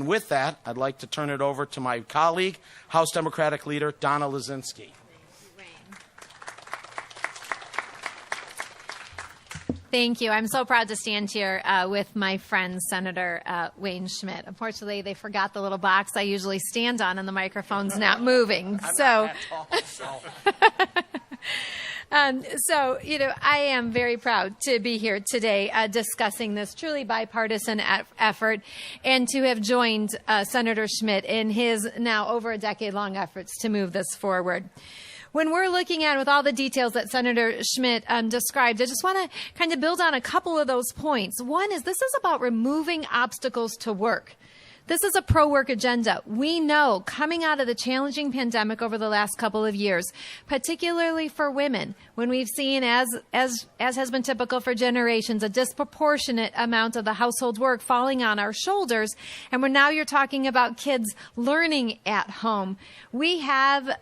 With that, I'd like to turn it over to my colleague, House Democratic Leader Donna Lasinski. Thank you. I'm so proud to stand here with my friend, Senator Wayne Schmidt. Unfortunately, they forgot the little box I usually stand on, and the microphone's not moving. I'm not that tall, So, I am very proud to be here today discussing this truly bipartisan effort and to have joined Senator Schmidt in his now over a decade-long efforts to move this forward. When we're looking at, with all the details that Senator Schmidt described, I just want to kind of build on a couple of those points. One is this is about removing obstacles to work. This is a pro-work agenda. We know coming out of the challenging pandemic over the last couple of years, particularly for women, when we've seen, as has been typical for generations, a disproportionate amount of the household work falling on our shoulders, and now you're talking about kids learning at home. We have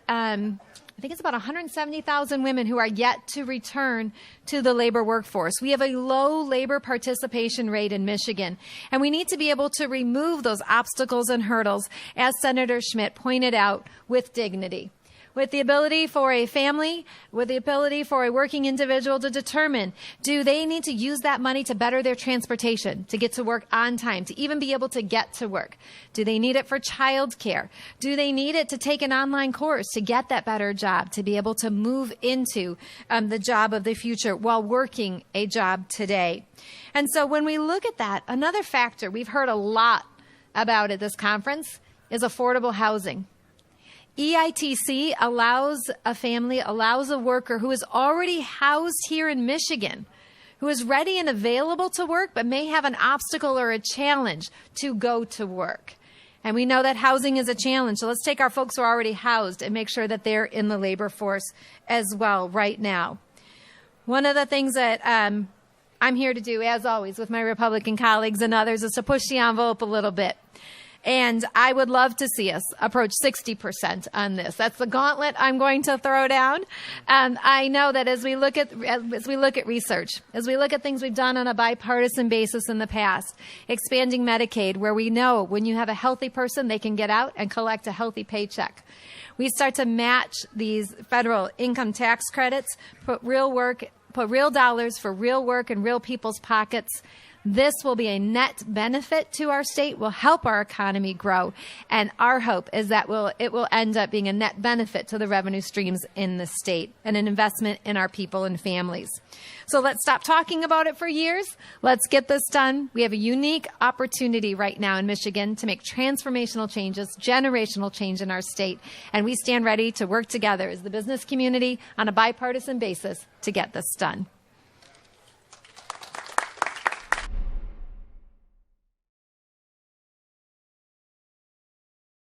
I think it's about 170,000 women who are yet to return to the labor workforce. We have a low labor participation rate in Michigan, and we need to be able to remove those obstacles and hurdles, as Senator Schmidt pointed out, with dignity. With the ability for a family, with the ability for a working individual to determine, do they need to use that money to better their transportation, to get to work on time, to even be able to get to work? Do they need it for child care? Do they need it to take an online course to get that better job, to be able to move into the job of the future while working a job today? And so when we look at that, another factor we've heard a lot about at this conference is affordable housing. EITC allows a worker who is already housed here in Michigan, who is ready and available to work, but may have an obstacle or a challenge to go to work. And we know that housing is a challenge. So let's take our folks who are already housed and make sure that they're in the labor force as well right now. One of the things that I'm here to do, as always, with my Republican colleagues and others, is to push the envelope a little bit. And I would love to see us approach 60% on this. That's the gauntlet I'm going to throw down. I know that as we look at research, as we look at things we've done on a bipartisan basis in the past, expanding Medicaid, where we know when you have a healthy person, they can get out and collect a healthy paycheck. We start to match these federal income tax credits, put real dollars for real work in real people's pockets. This will be a net benefit to our state, will help our economy grow, and our hope is that it will end up being a net benefit to the revenue streams in the state and an investment in our people and families. So let's stop talking about it for years. Let's get this done. We have a unique opportunity right now in Michigan to make transformational changes, generational change in our state, and we stand ready to work together as the business community on a bipartisan basis to get this done.